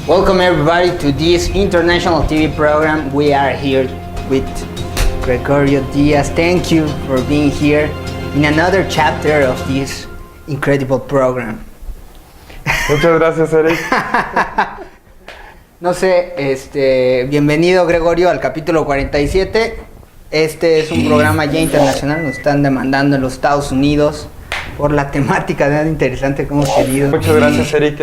Welcome everybody to this international TV program. We are here with Gregorio Diaz. Thank you for being here in another chapter of this incredible program. Muchas gracias, Eric. No sé, bienvenido Gregorio al capítulo 47. Este es un programa ya internacional, nos están demandando en los Estados Unidos por la temática tan interesante que hemos tenido. Muchas gracias, Eric,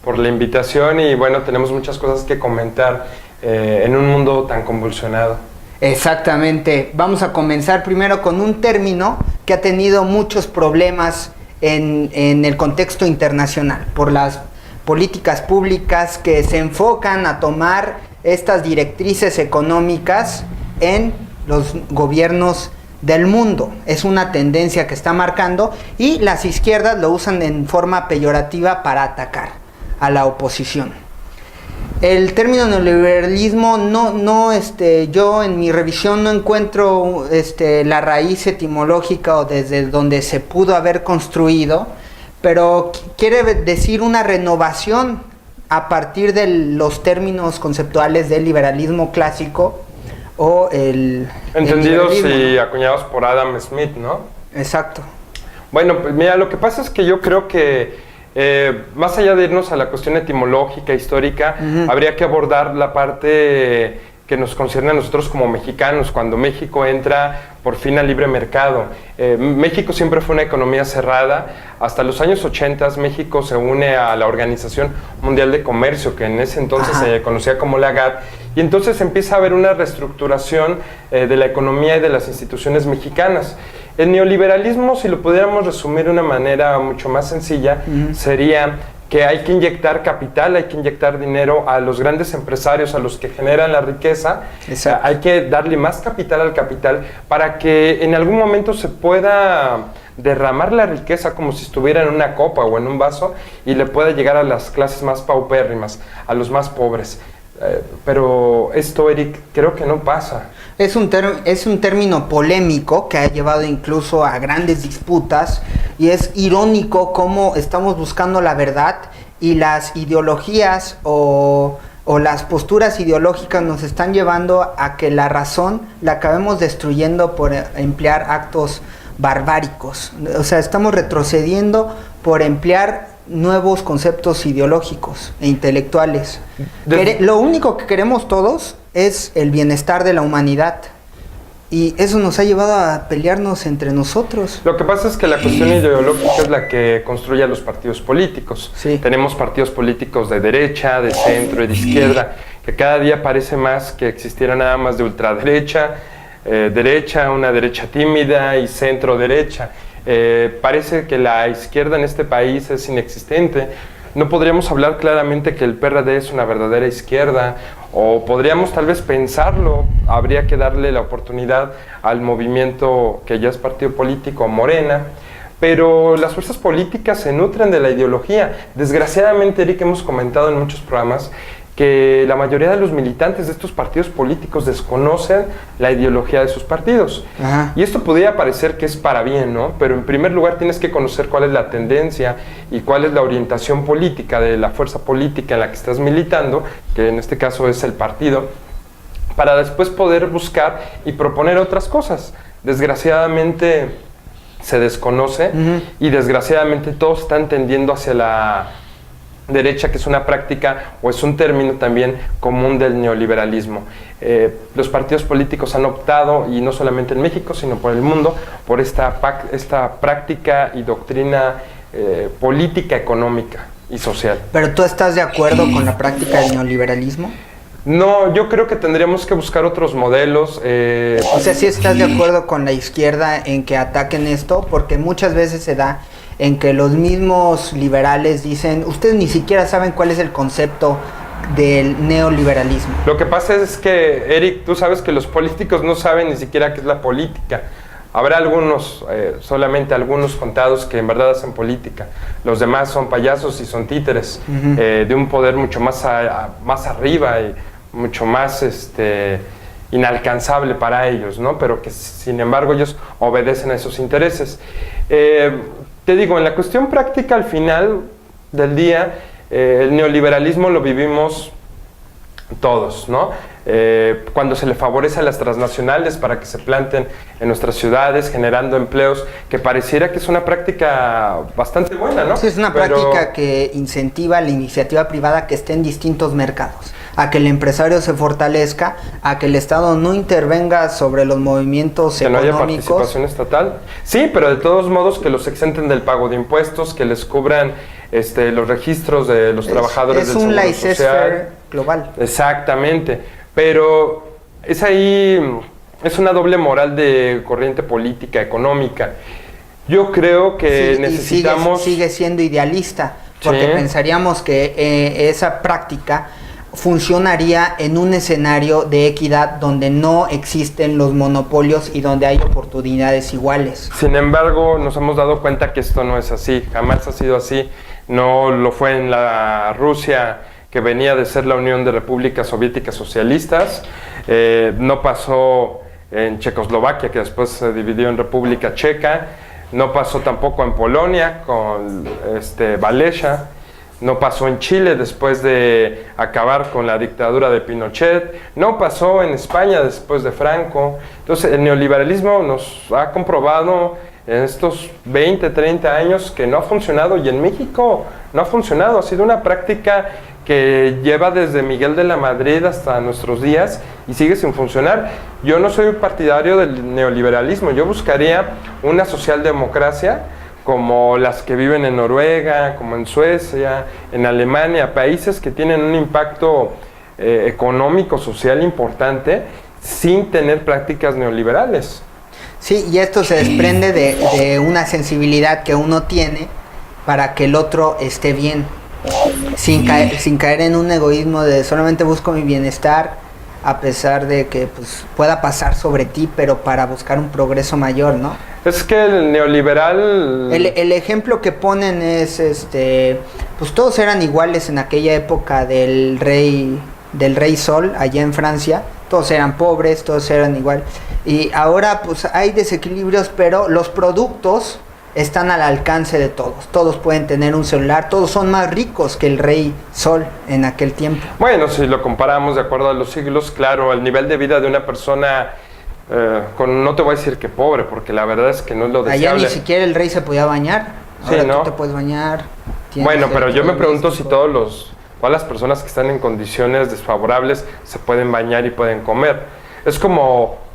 por la invitación y bueno, tenemos muchas cosas que comentar en un mundo tan convulsionado. Exactamente. Vamos a comenzar primero con un término que ha tenido muchos problemas en el contexto internacional por las políticas públicas que se enfocan a tomar estas directrices económicas en los gobiernos del mundo. Es una tendencia que está marcando y las izquierdas lo usan en forma peyorativa para atacar a la oposición. El término neoliberalismo yo en mi revisión no encuentro la raíz etimológica o desde donde se pudo haber construido, pero quiere decir una renovación a partir de los términos conceptuales del liberalismo clásico o entendidos y acuñados por Adam Smith, ¿no? Exacto. Bueno, pues mira, lo que pasa es que yo creo que más allá de irnos a la cuestión etimológica, histórica, habría que abordar la parte que nos concierne a nosotros como mexicanos, cuando México entra por fin al libre mercado. México siempre fue una economía cerrada. Hasta los años 80 México se une a la Organización Mundial de Comercio, que en ese entonces se conocía como la GATT, y entonces empieza a haber una reestructuración de la economía y de las instituciones mexicanas. El neoliberalismo, si lo pudiéramos resumir de una manera mucho más sencilla, sería que hay que inyectar capital, hay que inyectar dinero a los grandes empresarios, a los que generan la riqueza. Hay que darle más capital al capital para que en algún momento se pueda derramar la riqueza como si estuviera en una copa o en un vaso y le pueda llegar a las clases más paupérrimas, a los más pobres. Pero esto, Eric, creo que no pasa. Es un término polémico que ha llevado incluso a grandes disputas y es irónico cómo estamos buscando la verdad y las ideologías o las posturas ideológicas nos están llevando a que la razón la acabemos destruyendo por emplear actos barbáricos. O sea, estamos retrocediendo por emplear nuevos conceptos ideológicos e intelectuales. Lo único que queremos todos es el bienestar de la humanidad y eso nos ha llevado a pelearnos entre nosotros. Lo que pasa es que la cuestión ideológica es la que construye a los partidos políticos. Sí. Tenemos partidos políticos de derecha, de centro y de izquierda, que cada día parece más que existiera nada más de ultraderecha, derecha, una derecha tímida y centro derecha. Parece que la izquierda en este país es inexistente. No podríamos hablar claramente que el PRD es una verdadera izquierda, o podríamos tal vez pensarlo. Habría que darle la oportunidad al movimiento que ya es partido político, Morena, pero las fuerzas políticas se nutren de la ideología. Desgraciadamente, Eric, hemos comentado en muchos programas que la mayoría de los militantes de estos partidos políticos desconocen la ideología de sus partidos. Y esto podría parecer que es para bien, ¿no? Pero en primer lugar tienes que conocer cuál es la tendencia y cuál es la orientación política de la fuerza política en la que estás militando, que en este caso es el partido, para después poder buscar y proponer otras cosas. Desgraciadamente se desconoce y desgraciadamente todos están tendiendo hacia derecha, que es una práctica o es un término también común del neoliberalismo. Los partidos políticos han optado, y no solamente en México, sino por el mundo, por esta práctica y doctrina política, económica y social. ¿Pero tú estás de acuerdo con la práctica del neoliberalismo? No, yo creo que tendríamos que buscar otros modelos. O sea, ¿sí estás de acuerdo con la izquierda en que ataquen esto? Porque muchas veces se da en que los mismos liberales dicen, ustedes ni siquiera saben cuál es el concepto del neoliberalismo. Lo que pasa es que, Eric, tú sabes que los políticos no saben ni siquiera qué es la política. Habrá algunos, solamente algunos contados que en verdad hacen política. Los demás son payasos y son títeres de un poder mucho más arriba y mucho más inalcanzable para ellos, ¿no? Pero que sin embargo ellos obedecen a esos intereses. Te digo, en la cuestión práctica, al final del día, el neoliberalismo lo vivimos todos, ¿no? Cuando se le favorece a las transnacionales para que se planten en nuestras ciudades, generando empleos, que pareciera que es una práctica bastante buena, ¿no? Sí, es una práctica que incentiva la iniciativa privada que esté en distintos mercados, a que el empresario se fortalezca, a que el Estado no intervenga sobre los movimientos económicos. Que no haya participación estatal. Sí, pero de todos modos que los exenten del pago de impuestos, que les cubran los registros de los trabajadores del Seguro Social. Es un laissez-faire global. Exactamente, pero es una doble moral de corriente política, económica. Yo creo que sí, necesitamos... Sigue siendo idealista, porque pensaríamos que esa práctica funcionaría en un escenario de equidad donde no existen los monopolios y donde hay oportunidades iguales. Sin embargo, nos hemos dado cuenta que esto no es así, jamás ha sido así. No lo fue en la Rusia que venía de ser la Unión de Repúblicas Soviéticas Socialistas, no pasó en Checoslovaquia, que después se dividió en República Checa, no pasó tampoco en Polonia con Walesa, no pasó en Chile después de acabar con la dictadura de Pinochet, no pasó en España después de Franco. Entonces el neoliberalismo nos ha comprobado en estos 20, 30 años que no ha funcionado, y en México no ha funcionado, ha sido una práctica que lleva desde Miguel de la Madrid hasta nuestros días y sigue sin funcionar. Yo no soy partidario del neoliberalismo, yo buscaría una socialdemocracia como las que viven en Noruega, como en Suecia, en Alemania, países que tienen un impacto económico, social importante, sin tener prácticas neoliberales. Sí, y esto se desprende de una sensibilidad que uno tiene para que el otro esté bien, sin caer en un egoísmo de solamente busco mi bienestar, a pesar de que pues, pueda pasar sobre ti, pero para buscar un progreso mayor, ¿no? Es que el neoliberal... El ejemplo que ponen es, pues todos eran iguales en aquella época del rey Sol, allá en Francia, todos eran pobres, todos eran igual, y ahora pues hay desequilibrios, pero los productos están al alcance de todos pueden tener un celular, todos son más ricos que el rey Sol en aquel tiempo. Bueno, si lo comparamos de acuerdo a los siglos, claro, el nivel de vida de una persona, no te voy a decir que pobre, porque la verdad es que no es lo deseable. Allá ni siquiera el rey se podía bañar, ahora sí, ¿no? Tú te puedes bañar. Bueno, pero yo me pregunto si todas las personas que están en condiciones desfavorables se pueden bañar y pueden comer. Es como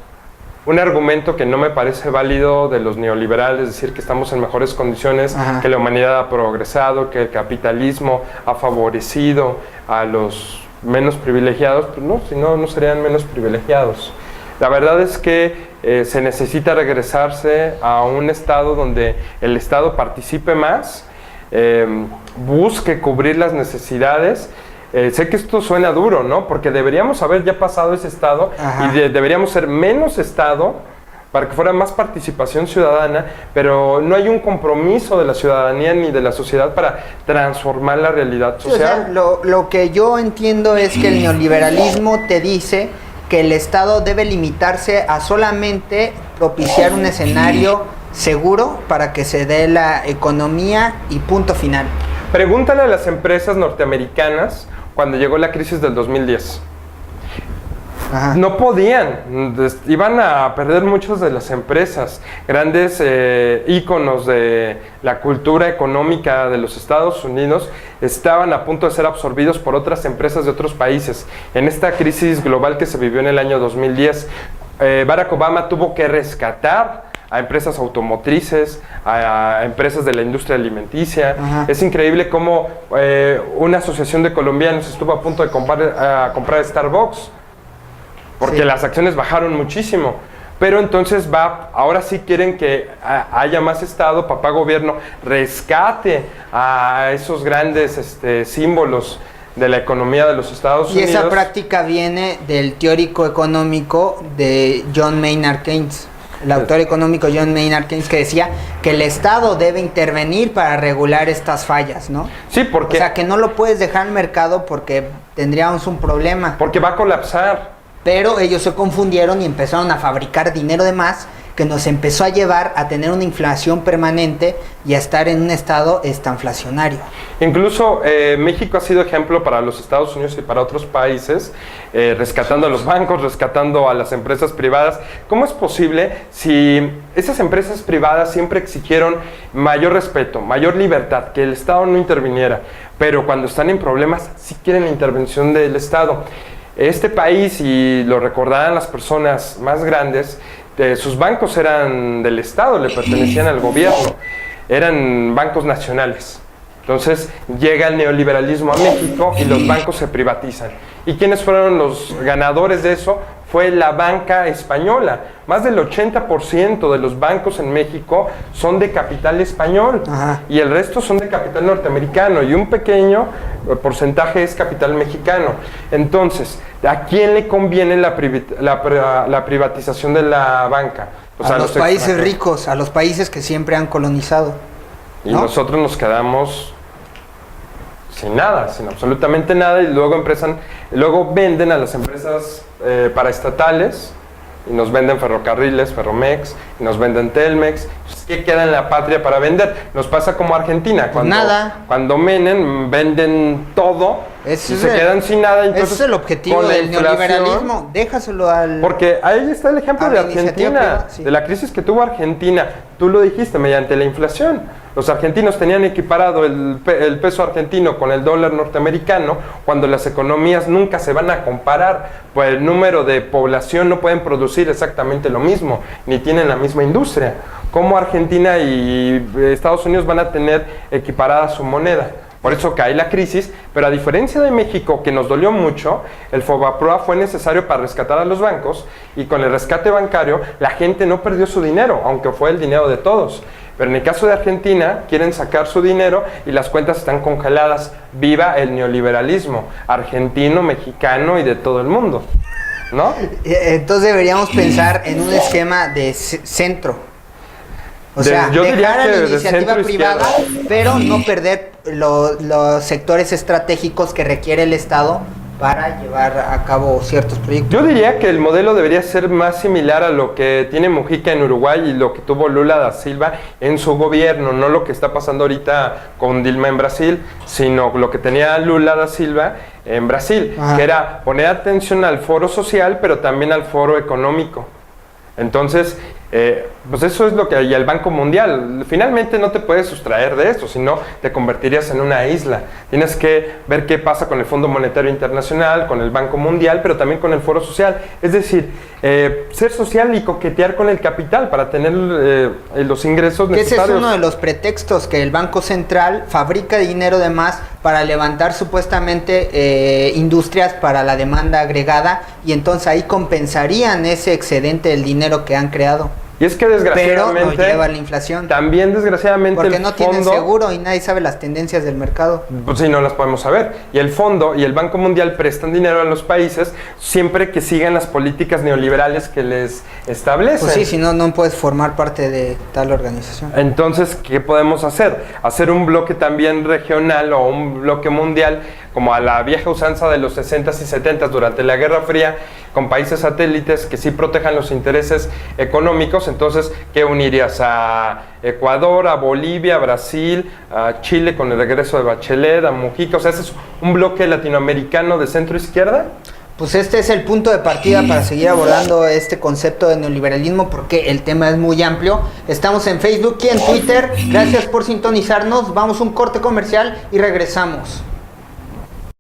un argumento que no me parece válido de los neoliberales, decir que estamos en mejores condiciones, que la humanidad ha progresado, que el capitalismo ha favorecido a los menos privilegiados. Pues no, si no, no serían menos privilegiados. La verdad es que se necesita regresarse a un estado donde el Estado participe más, busque cubrir las necesidades. Sé que esto suena duro, ¿no? Porque deberíamos haber ya pasado ese estado y deberíamos ser menos estado para que fuera más participación ciudadana, pero no hay un compromiso de la ciudadanía ni de la sociedad para transformar la realidad social. Sí, o sea, lo que yo entiendo es que el neoliberalismo te dice que el Estado debe limitarse a solamente propiciar un escenario seguro para que se dé la economía y punto final. Pregúntale a las empresas norteamericanas cuando llegó la crisis del 2010. Ajá. no podían, iban a perder muchas de las empresas, grandes íconos de la cultura económica de los Estados Unidos estaban a punto de ser absorbidos por otras empresas de otros países. En esta crisis global que se vivió en el año 2010, Barack Obama tuvo que rescatar a empresas automotrices, a empresas de la industria alimenticia. Ajá. Es increíble cómo una asociación de colombianos estuvo a punto de comprar Starbucks, porque Sí. las acciones bajaron muchísimo. Pero entonces ahora sí quieren que haya más Estado, papá gobierno, rescate a esos grandes símbolos de la economía de los Estados Y Unidos. esa práctica viene del teórico económico de John Maynard Keynes. El autor económico John Maynard Keynes, que decía que el Estado debe intervenir para regular estas fallas, ¿no? Sí, porque, O sea, que no lo puedes dejar al mercado porque tendríamos un problema. porque va a colapsar. Pero ellos se confundieron y empezaron a fabricar dinero de más, que nos empezó a llevar a tener una inflación permanente y a estar en un estado estanflacionario. Incluso México ha sido ejemplo para los Estados Unidos y para otros países, rescatando a los bancos, rescatando a las empresas privadas. ¿Cómo es posible si esas empresas privadas siempre exigieron mayor respeto, mayor libertad, que el Estado no interviniera, pero cuando están en problemas sí quieren la intervención del Estado? Este país, y lo recordarán las personas más grandes, sus bancos eran del Estado, le pertenecían al gobierno, eran bancos nacionales. Entonces llega el neoliberalismo a México y los bancos se privatizan. ¿Y quiénes fueron los ganadores de eso? Fue la banca española. Más del 80% de los bancos en México son de capital español. Ajá. Y el resto son de capital norteamericano y un pequeño porcentaje es capital mexicano. Entonces, ¿a quién le conviene la privatización de la banca? Pues a los países extranjeros. ricos, a los países que siempre han colonizado. Y ¿no? nosotros nos quedamos sin nada, sin absolutamente nada, y luego venden a las empresas paraestatales, y nos venden ferrocarriles, Ferromex, y nos venden Telmex. Pues, ¿qué queda en la patria para vender? Nos pasa como Argentina, nada. Cuando venden todo y se quedan sin nada. Entonces, ese es el objetivo con la del inflación, neoliberalismo. Déjaselo al... porque ahí está el ejemplo a de la iniciativa Argentina, privada, sí. de la crisis que tuvo Argentina. Tú lo dijiste, mediante la inflación. Los argentinos tenían equiparado el peso argentino con el dólar norteamericano, cuando las economías nunca se van a comparar, pues el número de población no pueden producir exactamente lo mismo, ni tienen la misma industria. ¿Cómo Argentina y Estados Unidos van a tener equiparada su moneda? Por eso cae la crisis, pero a diferencia de México, que nos dolió mucho, el Fobaproa fue necesario para rescatar a los bancos, y con el rescate bancario la gente no perdió su dinero, aunque fue el dinero de todos. Pero en el caso de Argentina, quieren sacar su dinero y las cuentas están congeladas. Viva el neoliberalismo argentino, mexicano y de todo el mundo, ¿no? Entonces deberíamos pensar en un esquema de centro. O sea, yo diría dejar a que la de iniciativa centro privada, izquierda. pero no perder los sectores estratégicos que requiere el Estado para llevar a cabo ciertos proyectos. Yo diría que el modelo debería ser más similar a lo que tiene Mujica en Uruguay y lo que tuvo Lula da Silva en su gobierno, no lo que está pasando ahorita con Dilma en Brasil, sino lo que tenía Lula da Silva en Brasil, Ajá. que era poner atención al foro social, pero también al foro económico. Entonces, pues eso es lo que... Y el Banco Mundial, finalmente no te puedes sustraer de esto, sino te convertirías en una isla. Tienes que ver qué pasa con el Fondo Monetario Internacional, con el Banco Mundial, pero también con el Foro Social. Es decir, ser social y coquetear con el capital para tener los ingresos Que ese necesarios. es uno de los pretextos, que el Banco Central fabrica dinero de más para levantar supuestamente industrias para la demanda agregada, y entonces ahí compensarían ese excedente del dinero que han creado. Y es que Pero desgraciadamente... no lleva la inflación. También desgraciadamente Porque el no tienen fondo... seguro y nadie sabe las tendencias del mercado. Pues sí, no las podemos saber. Y el fondo y el Banco Mundial prestan dinero a los países siempre que sigan las políticas neoliberales que les establecen. Pues sí, si no, no puedes formar parte de tal organización. Entonces, ¿qué podemos hacer? Hacer un bloque también regional o un bloque mundial, como a la vieja usanza de los 60s y 70s durante la Guerra Fría, con países satélites que sí protejan los intereses económicos. Entonces, ¿qué unirías? A Ecuador, a Bolivia, a Brasil, a Chile con el regreso de Bachelet, a Mujica. O sea, ese es un bloque latinoamericano de centro izquierda. pues este es el punto de partida para seguir abordando este concepto de neoliberalismo, porque el tema es muy amplio. Estamos en Facebook y en Twitter. Gracias por sintonizarnos. Vamos a un corte comercial y regresamos.